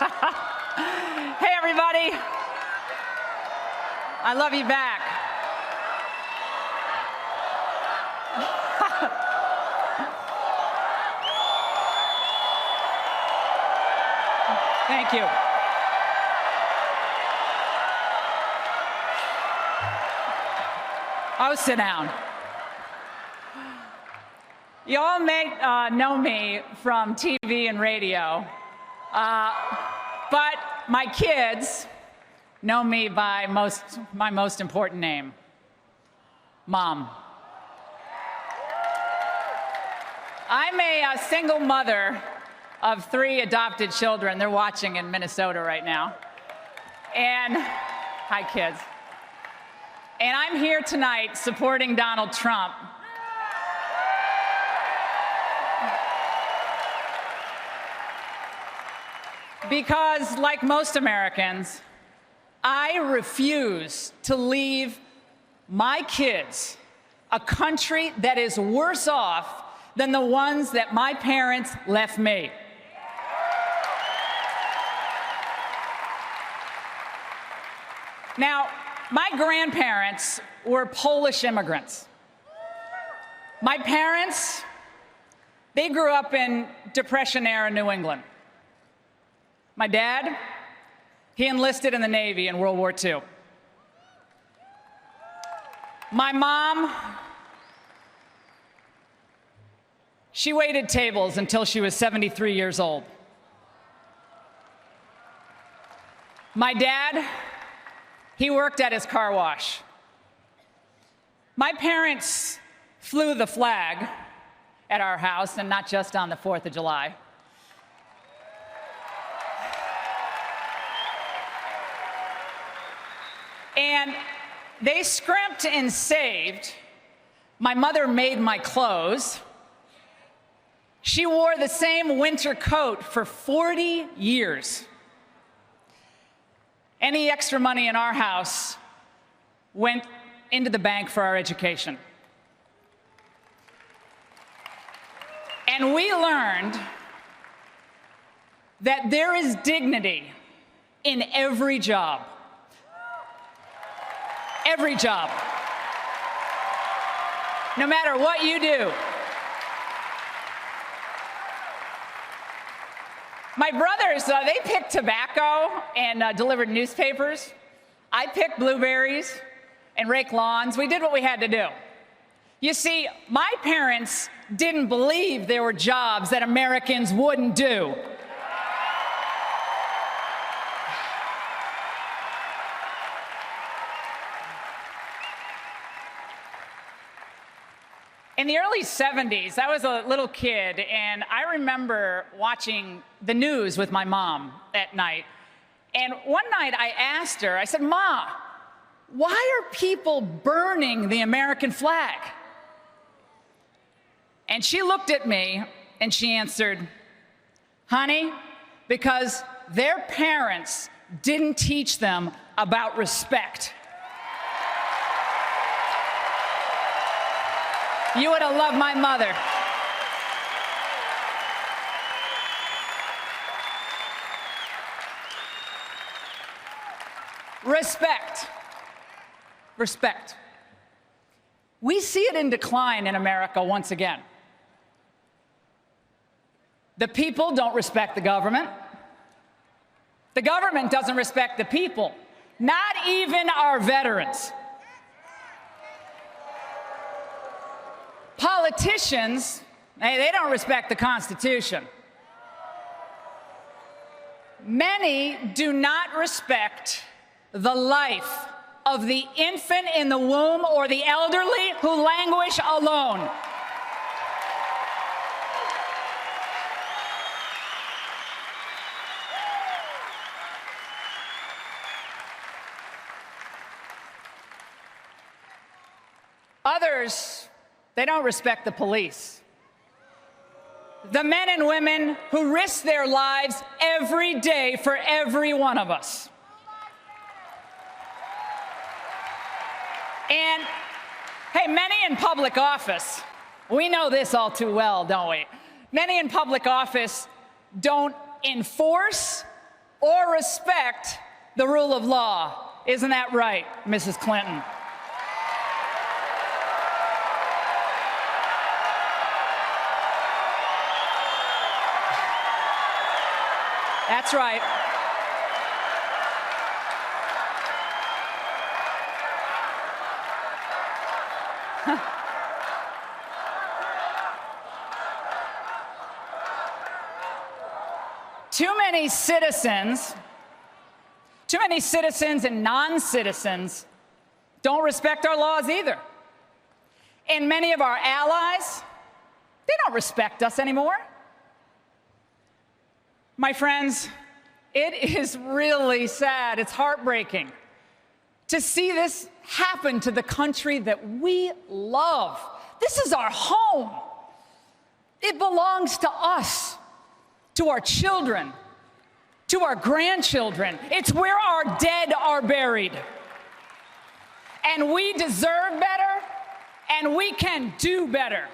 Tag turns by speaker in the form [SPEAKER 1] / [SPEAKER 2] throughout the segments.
[SPEAKER 1] Hey, everybody. I love you back. Thank you. Oh, sit down. You all may know me from TV and radio, but my kids know me by my most important name, Mom. I'm a single mother of 3 adopted children. They're watching in Minnesota right now. And, hi kids. And I'm here tonight supporting Donald Trump. Because, like most Americans, I refuse to leave my kids a country that is worse off than the ones that my parents left me. Now, my grandparents were Polish immigrants. My parents, they grew up in Depression-era New England. My dad, he enlisted in the Navy in World War II. My mom, she waited tables until she was 73 years old. My dad, he worked at his car wash. My parents flew the flag at our house, and not just on the 4th of July. And they scrimped and saved. My mother made my clothes. She wore the same winter coat for 40 years. Any extra money in our house went into the bank for our education. And we learned that there is dignity in every job. Every job. No matter what you do. My brothers, they picked tobacco and delivered newspapers. I picked blueberries and raked lawns. We did what we had to do. You see, my parents didn't believe there were jobs that Americans wouldn't do. In the early 70s, I was a little kid, and I remember watching the news with my mom at night. And one night I asked her, I said, "Ma, why are people burning the American flag?" And she looked at me and she answered, "Honey, because their parents didn't teach them about respect." You would have loved my mother. Respect. Respect. We see it in decline in America once again. The people don't respect the government. The government doesn't respect the people, not even our veterans. Politicians, they don't respect the Constitution. Many do not respect the life of the infant in the womb or the elderly who languish alone. Others, they don't respect the police. The men and women who risk their lives every day for every one of us. And, hey, many in public office, we know this all too well, don't we? Many in public office don't enforce or respect the rule of law. Isn't that right, Mrs. Clinton? That's right. Too many citizens and non-citizens don't respect our laws either. And many of our allies, they don't respect us anymore. My friends, it is really sad, it's heartbreaking to see this happen to the country that we love. This is our home. It belongs to us, to our children, to our grandchildren. It's where our dead are buried. And we deserve better, and we can do better.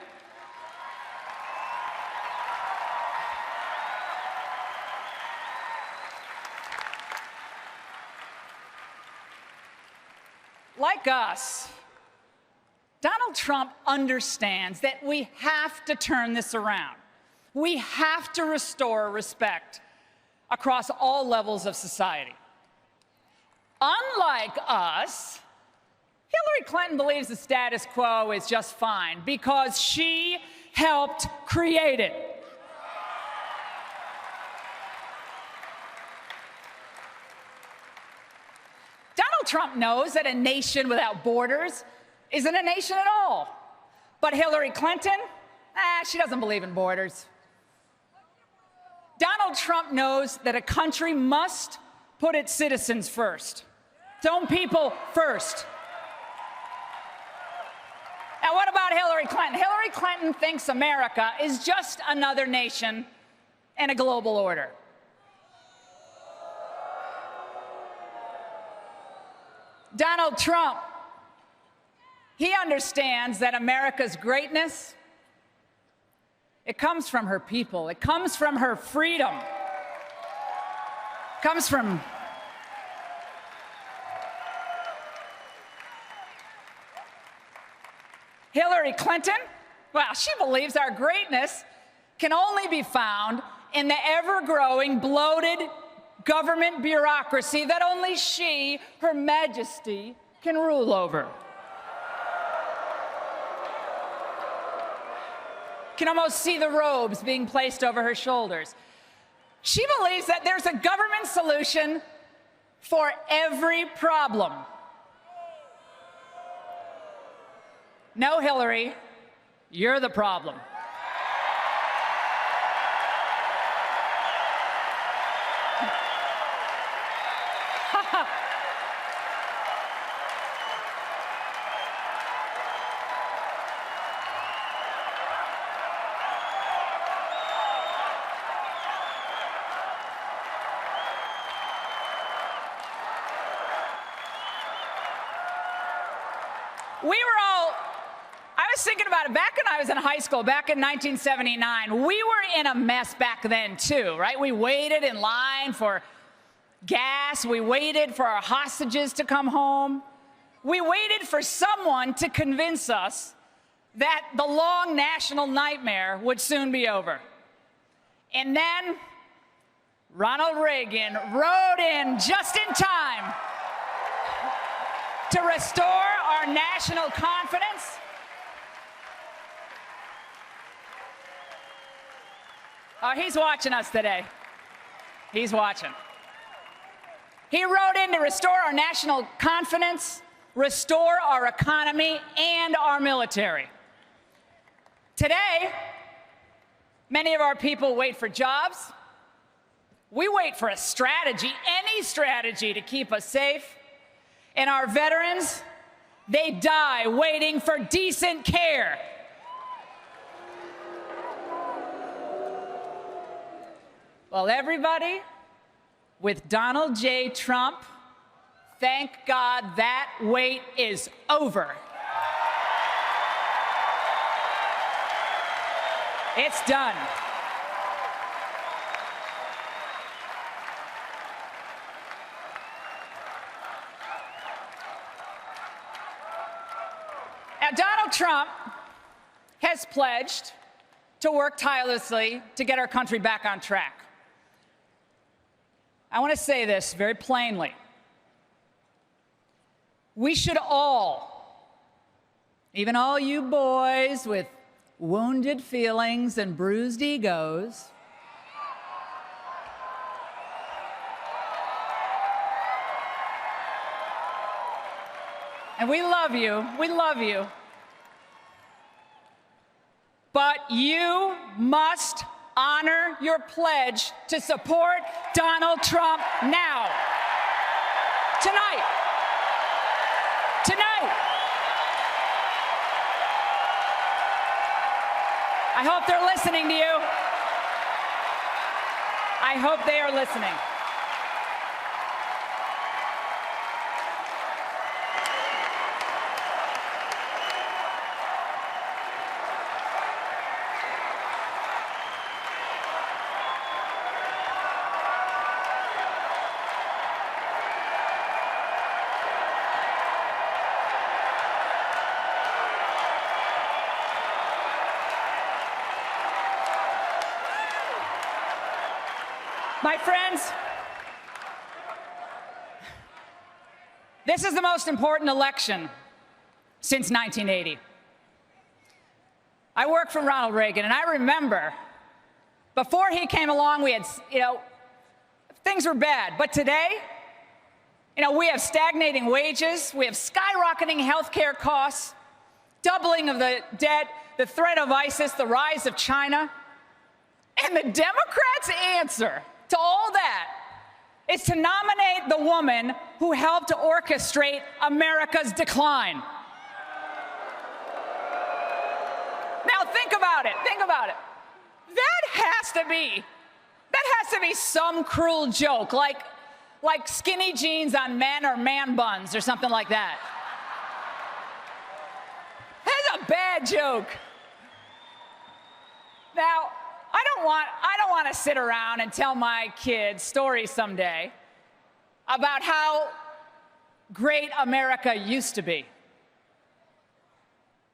[SPEAKER 1] Like us, Donald Trump understands that we have to turn this around. We have to restore respect across all levels of society. Unlike us, Hillary Clinton believes the status quo is just fine because she helped create it. Donald Trump knows that a nation without borders isn't a nation at all. But Hillary Clinton, she doesn't believe in borders. Donald Trump knows that a country must put its citizens first, its own people first. Now, what about Hillary Clinton? Hillary Clinton thinks America is just another nation in a global order. Donald Trump, he understands that America's greatness, it comes from her people. It comes from her freedom. It comes from Hillary Clinton. Well, she believes our greatness can only be found in the ever-growing, bloated government bureaucracy that only she, Her Majesty, can rule over. You can almost see the robes being placed over her shoulders. She believes that there's a government solution for every problem. No, Hillary, you're the problem. I was thinking about it back when I was in high school, back in 1979. We were in a mess back then, too, right? We waited in line for gas. We waited for our hostages to come home. We waited for someone to convince us that the long national nightmare would soon be over. And then Ronald Reagan rode in just in time to restore our national confidence. Oh, he's watching us today. He's watching. He rode in to restore our national confidence, restore our economy, and our military. Today, many of our people wait for jobs. We wait for a strategy, any strategy to keep us safe. And our veterans, they die waiting for decent care. Well, everybody, with Donald J. Trump, thank God that wait is over. It's done. Donald Trump has pledged to work tirelessly to get our country back on track. I want to say this very plainly. We should all, even all you boys with wounded feelings and bruised egos, and we love you, but you must honor your pledge to support Donald Trump now. Tonight. I hope they're listening to you. I hope they are listening. My friends, this is the most important election since 1980. I worked for Ronald Reagan, and I remember before he came along, we had, things were bad. But today, we have stagnating wages, we have skyrocketing healthcare costs, doubling of the debt, the threat of ISIS, the rise of China. And the Democrats' answer to all that is to nominate the woman who helped to orchestrate America's decline. Now think about it. That has to be some cruel joke, like skinny jeans on men or man buns or something like that. That's a bad joke. Now, I don't want to sit around and tell my kids stories someday about how great America used to be.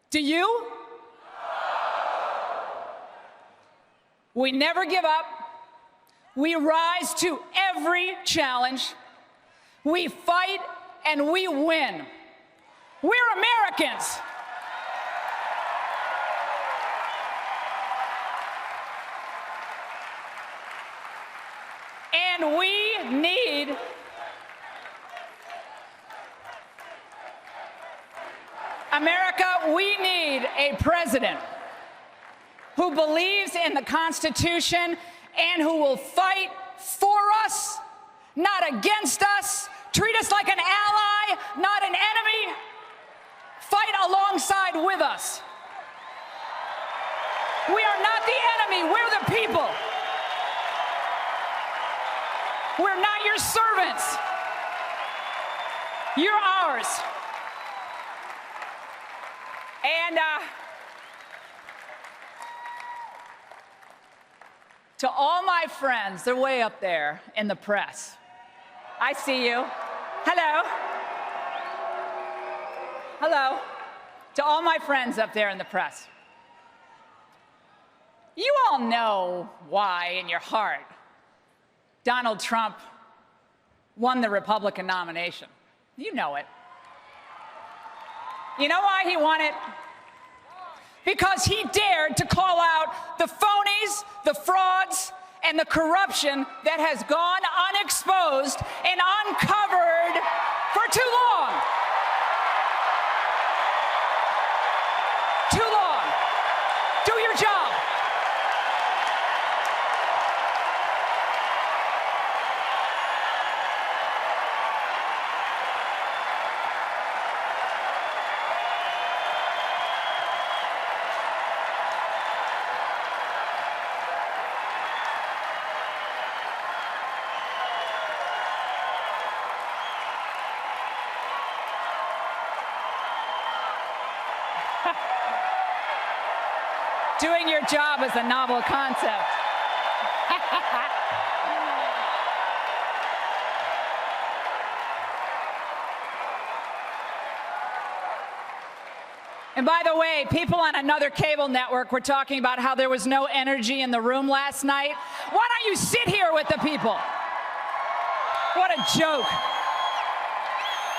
[SPEAKER 1] Do you? We never give up. We rise to every challenge. We fight and we win. We're Americans. And we need America, we need a president who believes in the Constitution and who will fight for us, not against us, treat us like an ally, not an enemy, fight alongside with us. We are not the enemy, we're the people. We're not your servants. You're ours. And to all my friends, they're way up there in the press. I see you. Hello. Hello. To all my friends up there in the press. You all know why in your heart Donald Trump won the Republican nomination. You know it. You know why he won it? Because he dared to call out the phonies, the frauds, and the corruption that has gone unexposed and uncovered for too long. Too long. Do your job. Doing your job is a novel concept. And by the way, people on another cable network were talking about how there was no energy in the room last night. Why don't you sit here with the people? What a joke.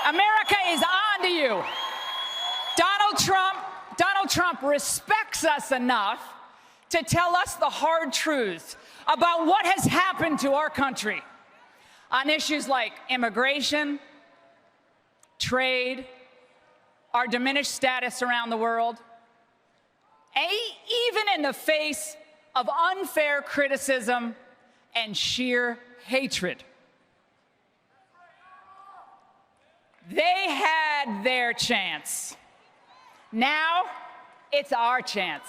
[SPEAKER 1] America is on to you. Donald Trump respects us enough to tell us the hard truth about what has happened to our country on issues like immigration, trade, our diminished status around the world, even in the face of unfair criticism and sheer hatred. They had their chance. Now it's our chance.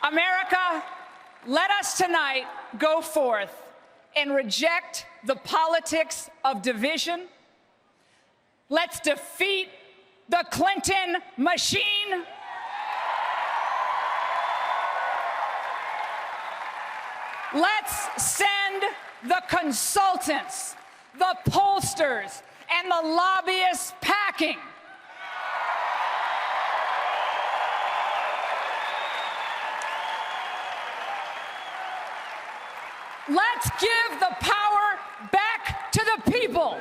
[SPEAKER 1] America, let us tonight go forth and reject the politics of division. Let's defeat the Clinton machine. Let's send the consultants, the pollsters, and the lobbyists packing. Let's give the power back to the people.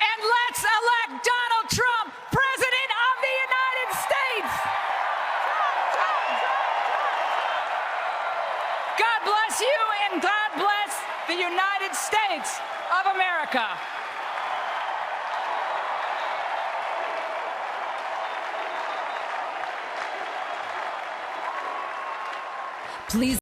[SPEAKER 1] And let's elect Donald Trump, President of the United States. God bless you, and God bless the United States of America.
[SPEAKER 2] Please.